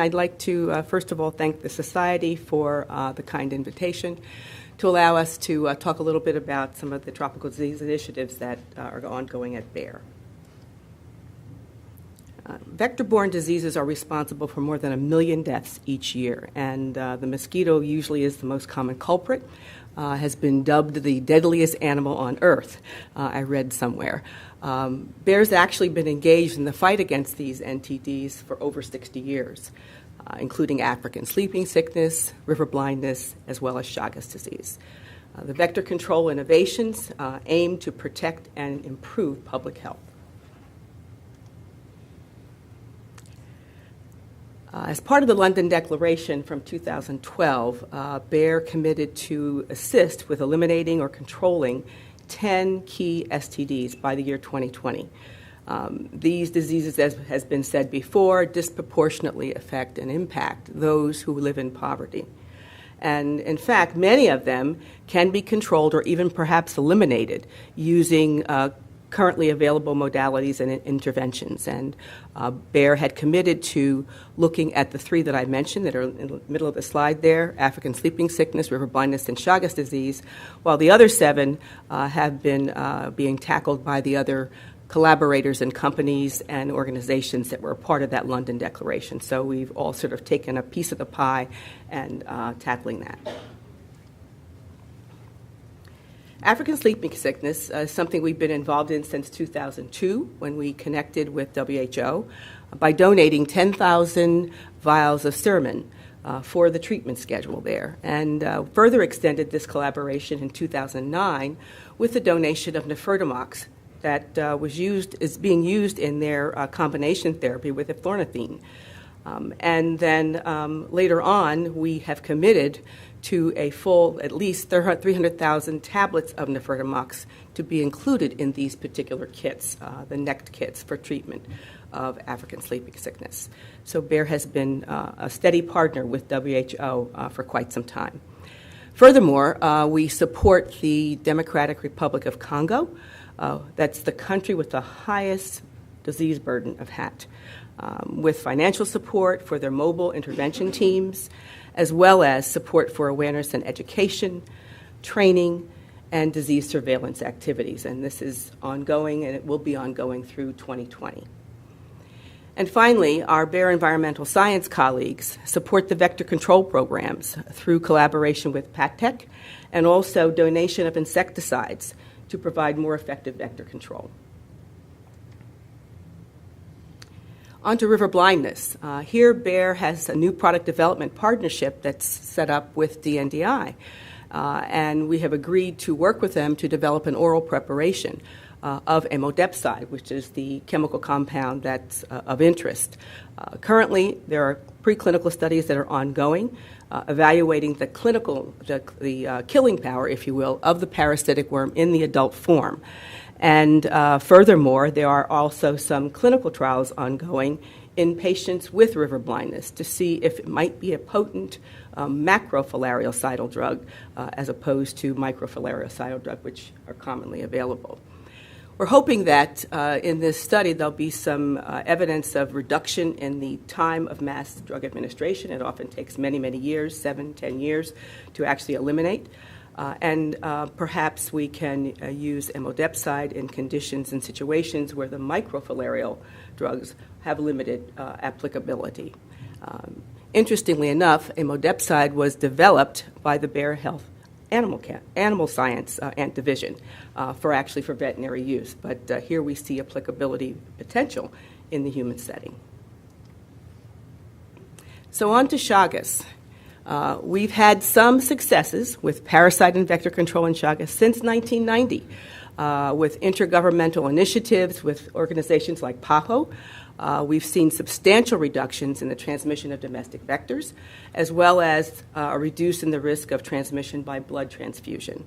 I'd like to, first of all, thank the Society for the kind invitation to allow us to talk a little bit about some of the tropical disease initiatives that are ongoing at Bayer. Vector-borne diseases are responsible for more than 1 million deaths each year, and the mosquito usually is the most common culprit, has been dubbed the deadliest animal on Earth, I read somewhere. Bayer's actually been engaged in the fight against these NTDs for over 60 years, including African sleeping sickness, river blindness, as well as Chagas disease. The vector control innovations aim to protect and improve public health. As part of the London Declaration from 2012, Bayer committed to assist with eliminating or controlling 10 key STDs by the year 2020. These diseases, as has been said before, disproportionately affect and impact those who live in poverty. And in fact, many of them can be controlled or even perhaps eliminated using currently available modalities and interventions. And Bayer had committed to looking at the 3 that I mentioned that are in the middle of the slide there, African sleeping sickness, river blindness, and Chagas disease, while the other 7 have been being tackled by the other collaborators and companies and organizations that were a part of that London Declaration. So we've all sort of taken a piece of the pie and tackling that. African sleeping sickness is something we've been involved in since 2002 when we connected with WHO by donating 10,000 vials of Sermin for the treatment schedule there, and further extended this collaboration in 2009 with the donation of nifurtimox that is being used in their combination therapy with eflornithine. And then later on, we have committed to a full, at least 300,000 tablets of nifurtimox to be included in these particular kits, the NECT kits for treatment of African sleeping sickness. So Bayer has been a steady partner with WHO for quite some time. Furthermore, we support the Democratic Republic of Congo. That's the country with the highest disease burden of HAT, with financial support for their mobile intervention teams, as well as support for awareness and education, training, and disease surveillance activities. And this is ongoing, and it will be ongoing through 2020. And finally, our Bayer environmental science colleagues support the vector control programs through collaboration with PatTech and also donation of insecticides to provide more effective vector control. On to river blindness. Here, Bayer has a new product development partnership that's set up with the NDI, and we have agreed to work with them to develop an oral preparation of amodepside, which is the chemical compound that's of interest. Currently, there are preclinical studies that are ongoing, evaluating the killing power, if you will, of the parasitic worm in the adult form. And furthermore, there are also some clinical trials ongoing in patients with river blindness to see if it might be a potent macrofilarial drug as opposed to microfilarial drug, which are commonly available. We're hoping that in this study there'll be some evidence of reduction in the time of mass drug administration. It often takes many, many years, 7-10 years, to actually eliminate. And perhaps we can use amodepside in conditions and situations where the microfilarial drugs have limited applicability. Interestingly enough, amodepside was developed by the Bayer Health Animal Science Ant Division for veterinary use. But here we see applicability potential in the human setting. So on to Chagas. We've had some successes with parasite and vector control in Chagas since 1990 with intergovernmental initiatives with organizations like PAHO. We've seen substantial reductions in the transmission of domestic vectors, as well as a reduce in the risk of transmission by blood transfusion.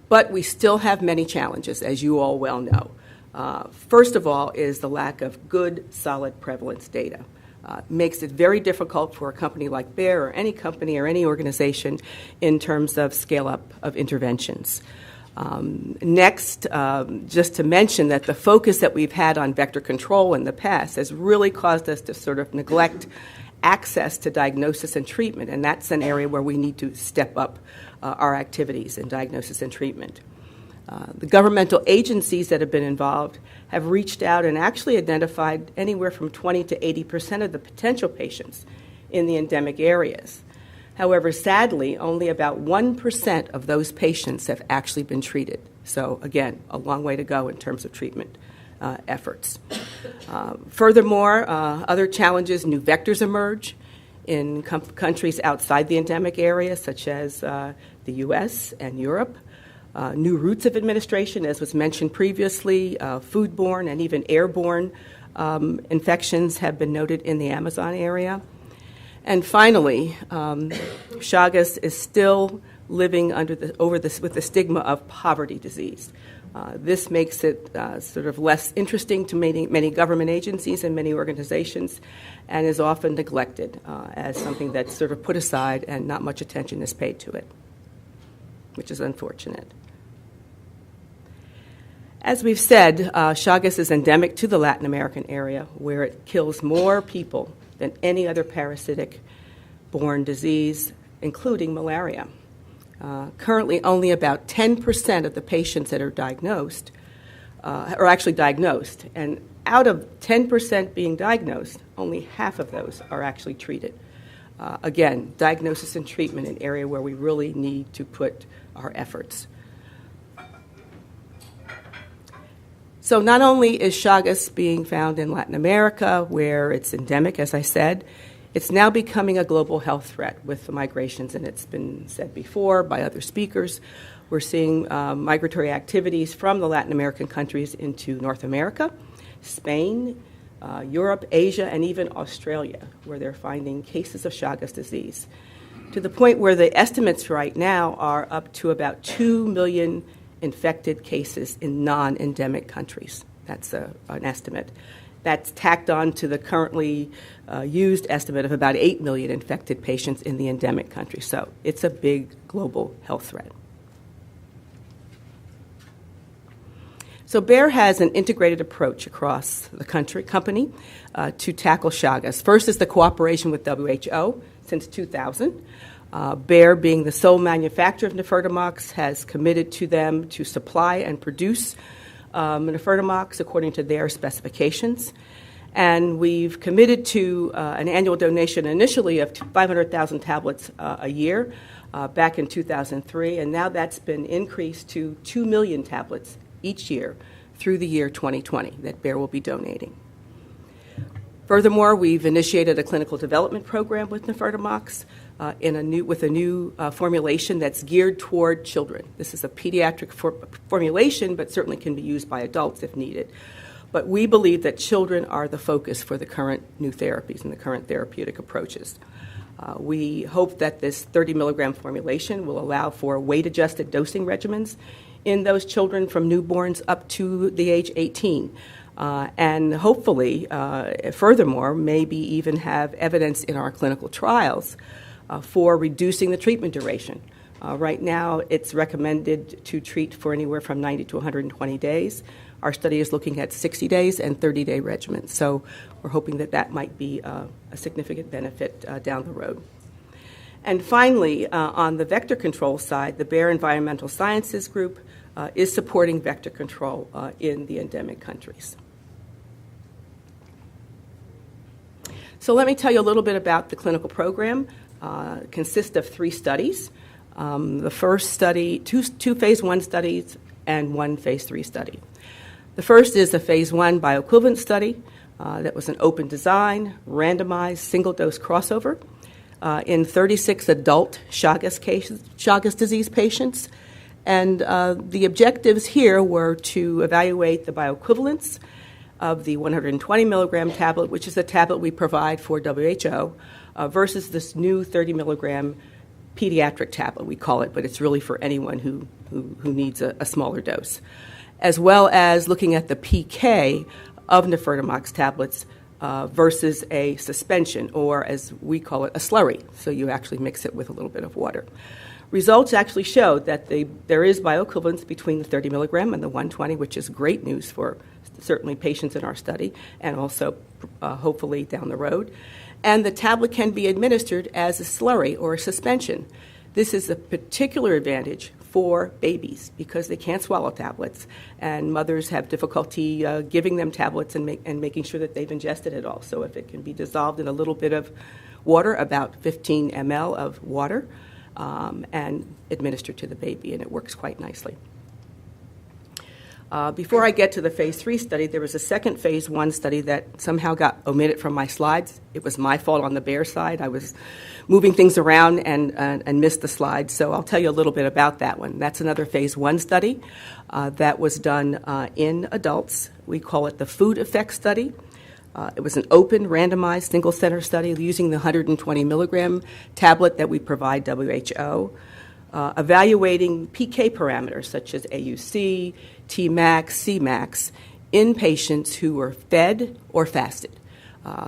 But we still have many challenges, as you all well know. First of all is the lack of good, solid prevalence data. Makes it very difficult for a company like Bayer or any company or any organization in terms of scale-up of interventions. Next, just to mention that the focus that we've had on vector control in the past has really caused us to sort of neglect access to diagnosis and treatment, and that's an area where we need to step up our activities in diagnosis and treatment. The governmental agencies that have been involved have reached out and actually identified anywhere from 20 to 80% of the potential patients in the endemic areas. However, sadly, only about 1% of those patients have actually been treated. So, again, a long way to go in terms of treatment efforts. Furthermore, other challenges, new vectors emerge in countries outside the endemic area, such as the U.S. and Europe. New routes of administration, as was mentioned previously, foodborne and even airborne infections have been noted in the Amazon area. And finally, Chagas is still living with the stigma of poverty disease. This makes it sort of less interesting to many government agencies and many organizations, and is often neglected as something that's sort of put aside and not much attention is paid to it, which is unfortunate. As we've said, Chagas is endemic to the Latin American area, where it kills more people than any other parasitic-borne disease, including malaria. Currently, only about 10% of the patients that are diagnosed are actually diagnosed, and out of 10% being diagnosed, only half of those are actually treated. Again, diagnosis and treatment, an area where we really need to put our efforts. So not only is Chagas being found in Latin America, where it's endemic, as I said, it's now becoming a global health threat with the migrations, and it's been said before by other speakers. We're seeing migratory activities from the Latin American countries into North America, Spain, Europe, Asia, and even Australia, where they're finding cases of Chagas disease, to the point where the estimates right now are up to about 2 million infected cases in non-endemic countries. That's an estimate. That's tacked on to the currently used estimate of about 8 million infected patients in the endemic countries. So it's a big global health threat. So Bayer has an integrated approach across the company to tackle Chagas. First is the cooperation with WHO since 2000. Bayer, being the sole manufacturer of nifurtimox, has committed to them to supply and produce nifurtimox according to their specifications. And we've committed to an annual donation initially of 500,000 tablets a year back in 2003, and now that's been increased to 2 million tablets each year through the year 2020 that Bayer will be donating. Furthermore, we've initiated a clinical development program with nifurtimox with a new formulation that's geared toward children. This is a pediatric formulation, but certainly can be used by adults if needed. But we believe that children are the focus for the current new therapies and the current therapeutic approaches. We hope that this 30 milligram formulation will allow for weight-adjusted dosing regimens in those children from newborns up to the age 18. And hopefully, furthermore, maybe even have evidence in our clinical trials for reducing the treatment duration. Right now, it's recommended to treat for anywhere from 90 to 120 days. Our study is looking at 60 days and 30-day regimens. So we're hoping that that might be a significant benefit down the road. And finally, on the vector control side, the Bayer Environmental Sciences Group is supporting vector control in the endemic countries. So let me tell you a little bit about the clinical program. It consists of 3 studies. The first study, two phase 1 studies and 1 phase 3 study. The first is a phase 1 bioequivalence study that was an open design, randomized, single-dose crossover in 36 adult Chagas disease patients. And the objectives here were to evaluate the bioequivalence of the 120 milligram tablet, which is the tablet we provide for WHO, versus this new 30 milligram pediatric tablet, we call it, but it's really for anyone who needs a smaller dose, as well as looking at the PK of nifurtimox tablets versus a suspension, or as we call it, a slurry. So you actually mix it with a little bit of water. Results actually showed that there is bioequivalence between the 30 milligram and the 120, which is great news for certainly patients in our study and also hopefully down the road. And the tablet can be administered as a slurry or a suspension. This is a particular advantage for babies because they can't swallow tablets, and mothers have difficulty giving them tablets and making sure that they've ingested it all. So if it can be dissolved in a little bit of water, about 15 ml of water, and administered to the baby, and it works quite nicely. Before I get to the phase 3 study, there was a second phase 1 study that somehow got omitted from my slides. It was my fault on the bear side. I was moving things around and missed the slides, so I'll tell you a little bit about that one. That's another phase 1 study that was done in adults. We call it the food effect study. It was an open, randomized, single-center study using the 120 milligram tablet that we provide WHO, evaluating PK parameters such as AUC, Tmax, Cmax in patients who were fed or fasted.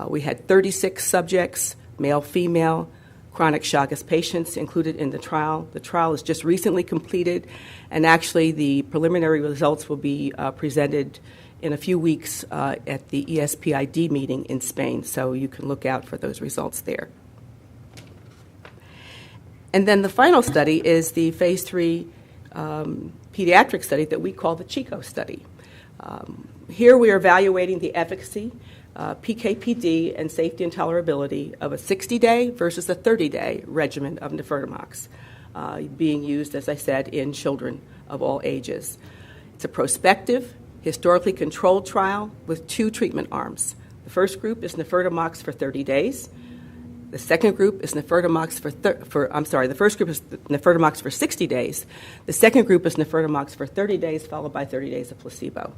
We had 36 subjects, male, female, chronic Chagas patients included in the trial. The trial is just recently completed, and actually the preliminary results will be presented in a few weeks at the ESPID meeting in Spain, so you can look out for those results there. And then the final study is the phase 3 pediatric study that we call the Chico study. Here we are evaluating the efficacy, PK/PD, and safety and tolerability of a 60-day versus a 30-day regimen of nifurtimox being used, as I said, in children of all ages. It's a prospective, historically controlled trial with 2 treatment arms. The first group is nifurtimox for 30 days. The second group is nifurtimox the first group is nifurtimox for 60 days. The second group is nifurtimox for 30 days, followed by 30 days of placebo.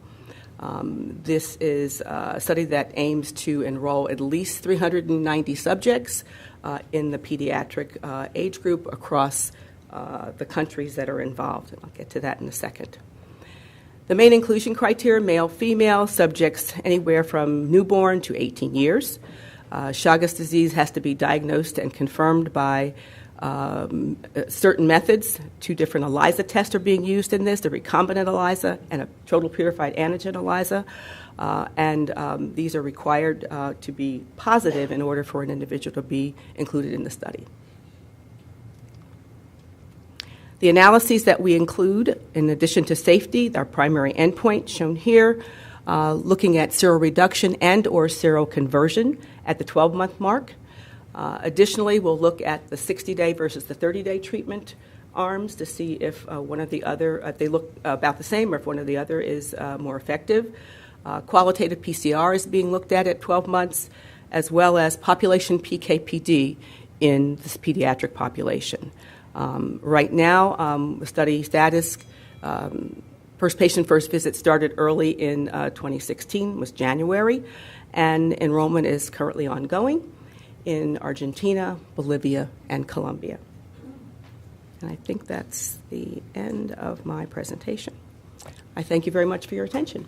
This is a study that aims to enroll at least 390 subjects in the pediatric age group across the countries that are involved. And I'll get to that in a second. The main inclusion criteria, male, female, subjects anywhere from newborn to 18 years. Chagas disease has to be diagnosed and confirmed by certain methods. 2 different ELISA tests are being used in this, the recombinant ELISA and a total purified antigen ELISA. And these are required to be positive in order for an individual to be included in the study. The analyses that we include, in addition to safety, our primary endpoint shown here, looking at seroreduction and or seroconversion at the 12-month mark. Additionally, we'll look at the 60-day versus the 30-day treatment arms to see if one or the other, if they look about the same or if one or the other is more effective. Qualitative PCR is being looked at 12 months, as well as population PK/PD in this pediatric population. Right now, the study status, first patient, first visit started early in 2016, was January, and enrollment is currently ongoing in Argentina, Bolivia, and Colombia. And I think that's the end of my presentation. I thank you very much for your attention.